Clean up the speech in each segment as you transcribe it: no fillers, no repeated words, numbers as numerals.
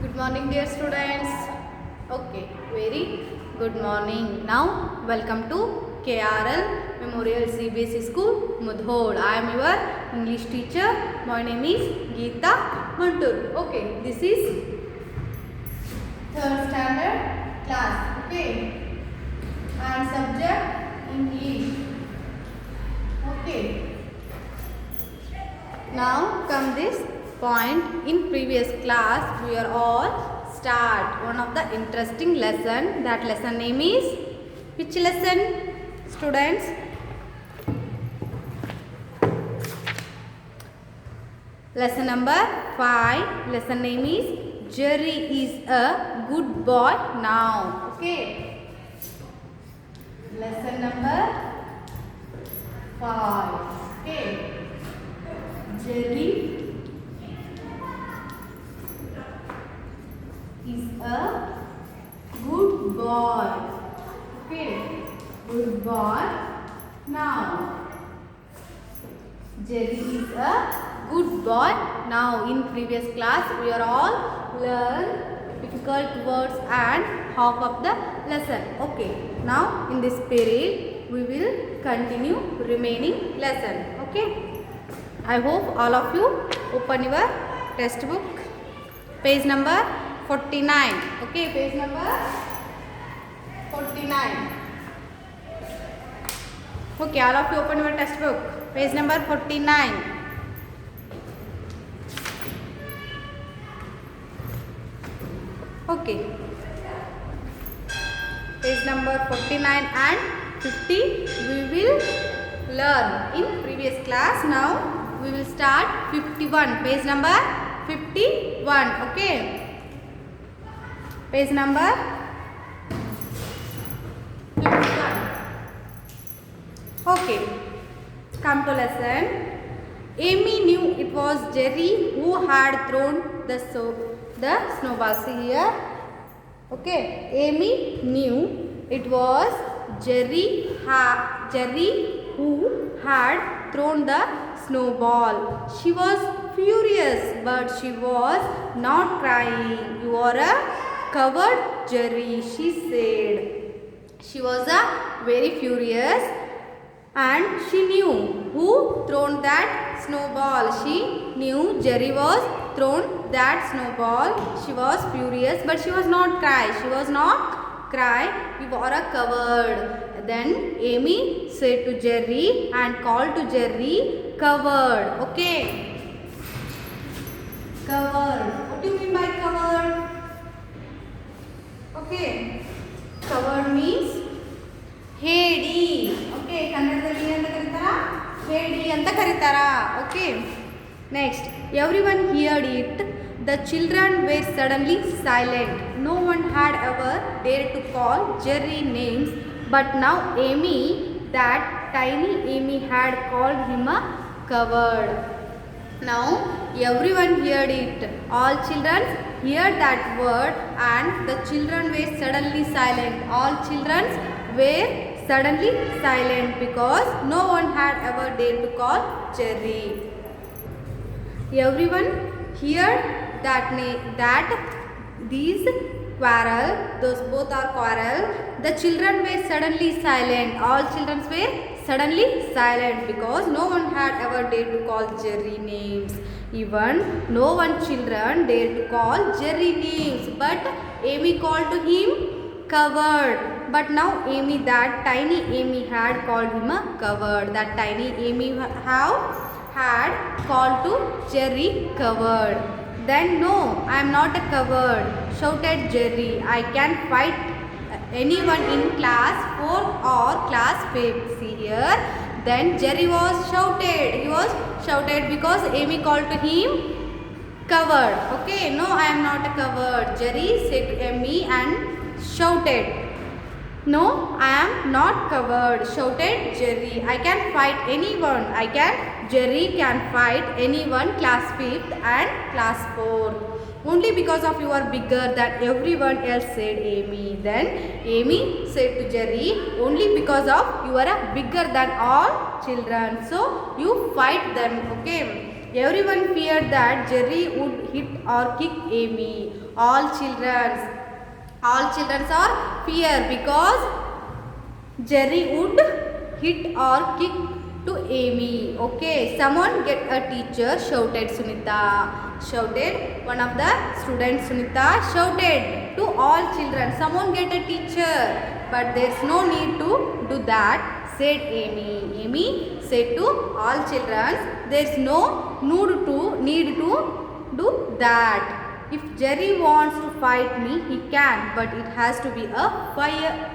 Good morning, dear students. Okay, very good morning. Now, welcome to KRL Memorial CBSE School, Mudhol. I am your English teacher. My name is Geeta Mantur. Okay, this is third standard class. Okay, and subject English. Okay. Now, come this point. In previous class we are all start one of the interesting lesson. That lesson name is which lesson, students? Lesson number 5. Lesson name is Jerry is a good boy now. Okay, lesson number 5. Okay, Jerry is a good boy. Okay, good boy now. Jerry is a good boy now. In previous class we are all learn difficult words and half of the lesson. Okay, now in this period we will continue remaining lesson. Okay, I hope all of you open your textbook, page number 49. Okay, page number 49. Okay, all of you open your textbook, page number 49. Okay, page number 49 and 50 we will learn in previous class. Now we will start 51, page number 51. Okay, page number 51. Okay, come to lesson. Amy knew it was Jerry who had thrown the snowball. See here. Okay, Amy knew it was Jerry who had thrown the snowball. She was furious, but she was not crying. You are a coward, Jerry, she said. She was very furious and she knew who thrown that snowball. She knew Jerry was thrown that snowball. She was furious, but she was not cry. She was not cry. You are a coward. Then Amy said to Jerry and called to Jerry coward. Okay, coward. What do you mean by coward? Okay, coward means ಹೇಡಿ. Okay, ಕನ್ನಡದಲ್ಲಿ ಏನಂತ ಕರೀತಾರಾ? ಹೇಡಿ ಅಂತ ಕರೀತಾರಾ. Okay, next. Everyone heard it. The children were suddenly silent. No one had ever dare to call Jerry names, but now Amy, that tiny Amy, had called him a coward. Now everyone heard it. All children heard that word and the children were suddenly silent. All children were suddenly silent because no one had ever dared to call Jerry. Everyone heard that these quarrel, those both are quarrel. The children were suddenly silent. All children were suddenly silent because no one had ever dared to call Jerry names. Even no one children dared to call Jerry names, but Amy called to him coward. But now Amy, that tiny Amy, had called him a coward. That tiny Amy had called to Jerry coward. Then no, I am not a coward, shouted Jerry. I can fight anyone in class 4 or class 5. See here. Then Jerry was shouted. He was shouted because Amy called to him coward. Okay, no, I am not a coward. Jerry said to Amy and shouted. No, I am not coward, shouted Jerry. I can fight anyone. Jerry can fight anyone class 5th and class 4. Only because of you are bigger than everyone else, said Amy. Then Amy said to Jerry, only because of you are bigger than all children, so you fight them. Okay, Everyone feared that Jerry would hit or kick Amy. All children are fear because Jerry would hit or kick to Amy. Okay, someone get a teacher, shouted Sunita. Shouted, one of the students, Sunita, shouted to all children, someone get a teacher. But there's no need to do that, said Amy. Amy said to all children, there's no need to do that. If Jerry wants to fight me, he can, but it has to be a fair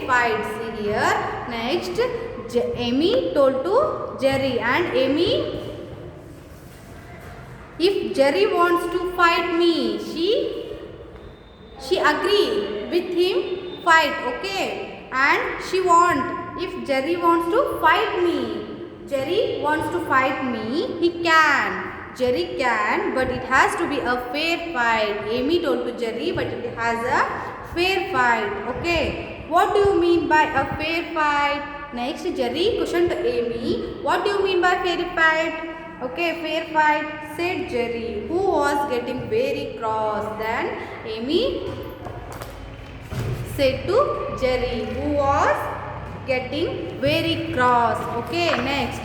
fight. See here. Next, Amy told to Jerry, and Amy, if Jerry wants to fight me, she agree with him fight. Okay, and she want, if Jerry wants to fight me, he can. Jerry can, but it has to be a fair fight. Amy told to Jerry, but it has a fair fight. Okay, what do you mean by a fair fight? Next, Jerry questioned to Amy, what do you mean by fair fight? Okay, fair fight, said Jerry, who was getting very cross. Then Amy said to Jerry, who was getting very cross. Okay, next,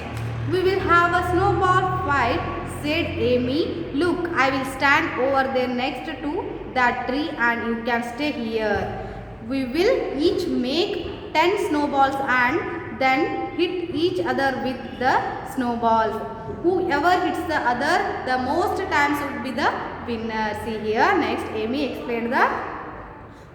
we will have a snowball fight, said Amy. Look, I will stand over there next to that tree and you can stay here. We will each make 10 snowballs and then hit each other with the snowballs. Whoever hits the other the most times would be the winner. See here. Next, Amy explained the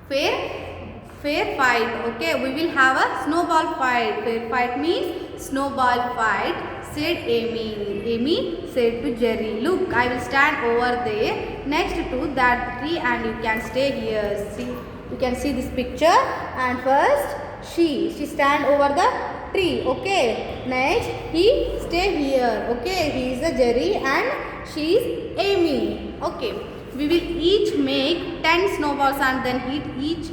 fair fight. Okay, we will have a snowball fight. Fair fight means snowball fight, said Amy. Amy said to Jerry, look, I will stand over there next to that tree and you can stay here. See, you can see this picture. And first she stand over the tree. Okay, next he stay here. Okay, he is a Jerry and she is Amy. Okay, we will each make 10 snowballs and then hit each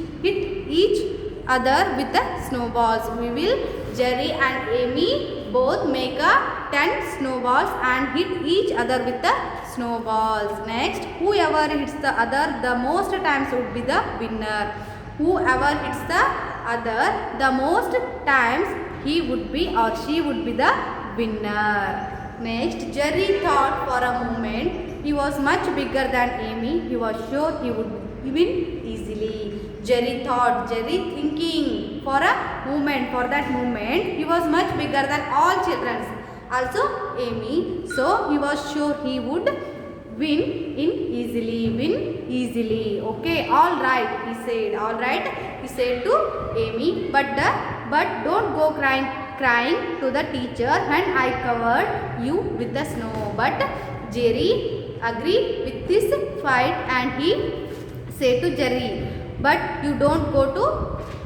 other with the snowballs. We will, Jerry and Amy both make a 10 snowballs and hit each other with the snowballs. Next, whoever hits the other the most times would be the winner. Whoever hits the other the most times, he would be or she would be the winner. Next, Jerry thought for a moment. He was much bigger than Amy. He was sure he would win easily. Jerry thought, Jerry thinking for a moment, for that moment, he was much bigger than all children, also Amy. So he was sure he would win easily. Okay, all right, he said. All right, he said to Amy, but don't go crying to the teacher when I covered you with the snow. But Jerry agreed with this fight and he said to Jerry, but you don't go to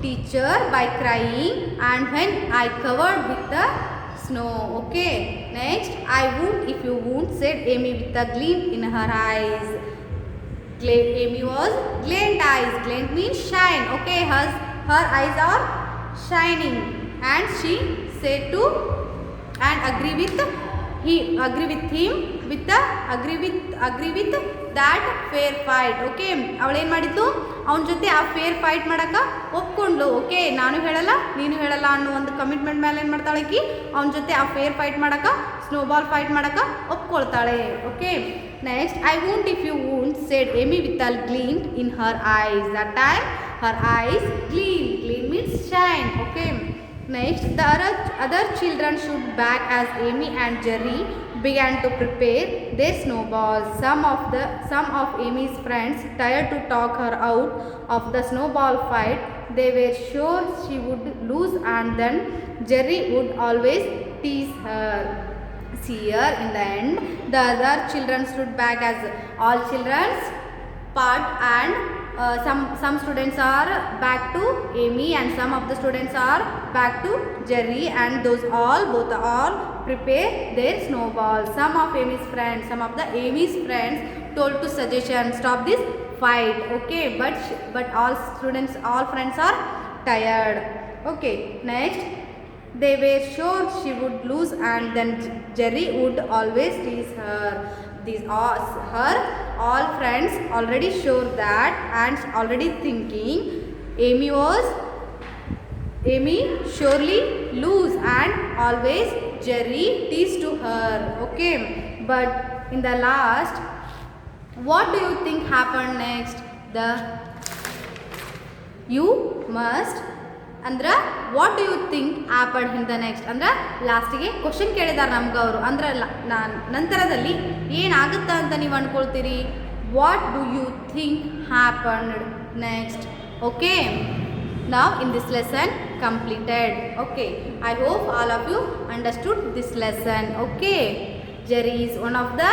teacher by crying and when I covered with the snow. Okay, next, I won't if you won't, said Amy with a gleam in her eyes. Amy was glint eyes. Glint means shine. Okay, her eyes are shining, and she said to and agree with him with that fair fight. Okay, ಅವಳು ಏನು ಮಾಡಿದ್ದು, ಅವನ ಜೊತೆ ಆ fair fight ಮಾಡಕ್ಕೆ ಒಪ್ಕೊಂಡ್ಲು. Okay, ನಾನು ಹೇಳಲ್ಲ ನೀನು ಹೇಳಲ್ಲ ಅನ್ನೋ ಒಂದು ಕಮಿಟ್ಮೆಂಟ್ ಮೇಲೆ ಏನು ಮಾಡ್ತಾಳೆ ಆಕಿ, ಅವನ ಜೊತೆ ಆ ಫೇರ್ ಫೈಟ್ ಮಾಡಕ್ಕೆ, ಸ್ನೋಬಾಲ್ ಫೈಟ್ ಮಾಡಕ್ಕೆ ಒಪ್ಕೊಳ್ತಾಳೆ. Okay, next, I won't if you won't, said Amy with a gleam in her eyes. That time her eyes gleam means shine. Okay, next, the other children stood back as Amy and Jerry began to prepare their snowballs. Some of Amy's friends tried to talk her out of the snowball fight. They were sure she would lose and then Jerry would always tease her. See here, in the end, the other children stood back as all children's part, and some students are back to Amy and some of the students are back to Jerry, and both all prepare their snowballs. Some of Amy's friends told to suggestion, stop this fight. Okay, but all friends are tired. Okay, next, They were sure she would lose, and then Jerry would always tease her. These are her all friends already sure that, and already thinking Amy surely lose, and always Jerry teased to her. Okay, but in the last, what do you think happened next? You must ಅಂದ್ರೆ what do you think happen in the next ಅಂದ್ರೆ ಲಾಸ್ಟಿಗೆ question ಕೇಳಿದಾರೆ ನಮ್ಗೆ ಅವರು ಅಂದ್ರೆ ನಂತರದಲ್ಲಿ ಏನಾಗುತ್ತಾ ಅಂತ ನೀವು ಅಂದ್ಕೊಳ್ತೀರಿ. What do you think happened next? Okay, now in this lesson completed. Okay, I hope all of you understood this lesson. Okay, Jerry is one of the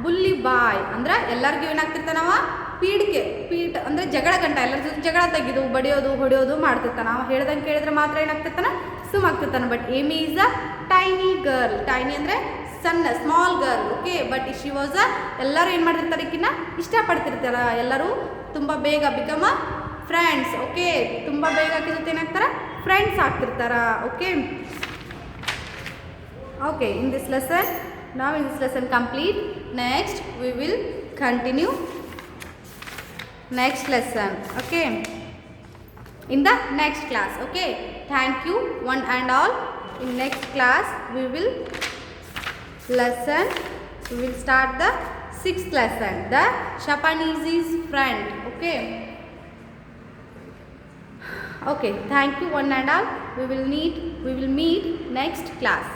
bully boy. ಅಂದ್ರೆ ಎಲ್ಲರಿಗೂ ಏನಾಗ್ತಿರ್ತಾನವ ಪೀಟ್ ಅಂದರೆ ಜಗಳ ಗಂಟ, ಎಲ್ಲರ ಜೊತೆ ಜಗಳ ತೆಗೆದು ಬಡಿಯೋದು ಹೊಡೆಯೋದು ಮಾಡ್ತಿರ್ತಾನೆ. ನಾವು ಹೇಳ್ದಂಗೆ ಕೇಳಿದ್ರೆ ಮಾತ್ರ ಏನಾಗ್ತಿರ್ತಾನೆ, ಸುಮ್ಮಾಗ್ತಿರ್ತಾನೆ. But Amy is a tiny girl. Tiny ಅಂದರೆ ಸಣ್ಣ, small girl. Okay, but she was ಎಲ್ಲರೂ ಏನು ಮಾಡಿರ್ತಾರೆ, ಈಕಿನ ಇಷ್ಟಪಡ್ತಿರ್ತಾರೆ. ಎಲ್ಲರೂ ತುಂಬ ಬೇಗ ಬಿಕಮ್ ಫ್ರೆಂಡ್ಸ್. ಓಕೆ, ತುಂಬ ಬೇಗ ಆಕೆ ಜೊತೆ ಏನಾಗ್ತಾರೆ, ಫ್ರೆಂಡ್ಸ್ ಆಗ್ತಿರ್ತಾರ. Okay okay, in this lesson complete. Next we will continue next lesson. Okay, in the next class. Okay, thank you one and all. In next class we will start the 6th lesson, the Japanese's friend. Okay, thank you one and all. We will meet next class.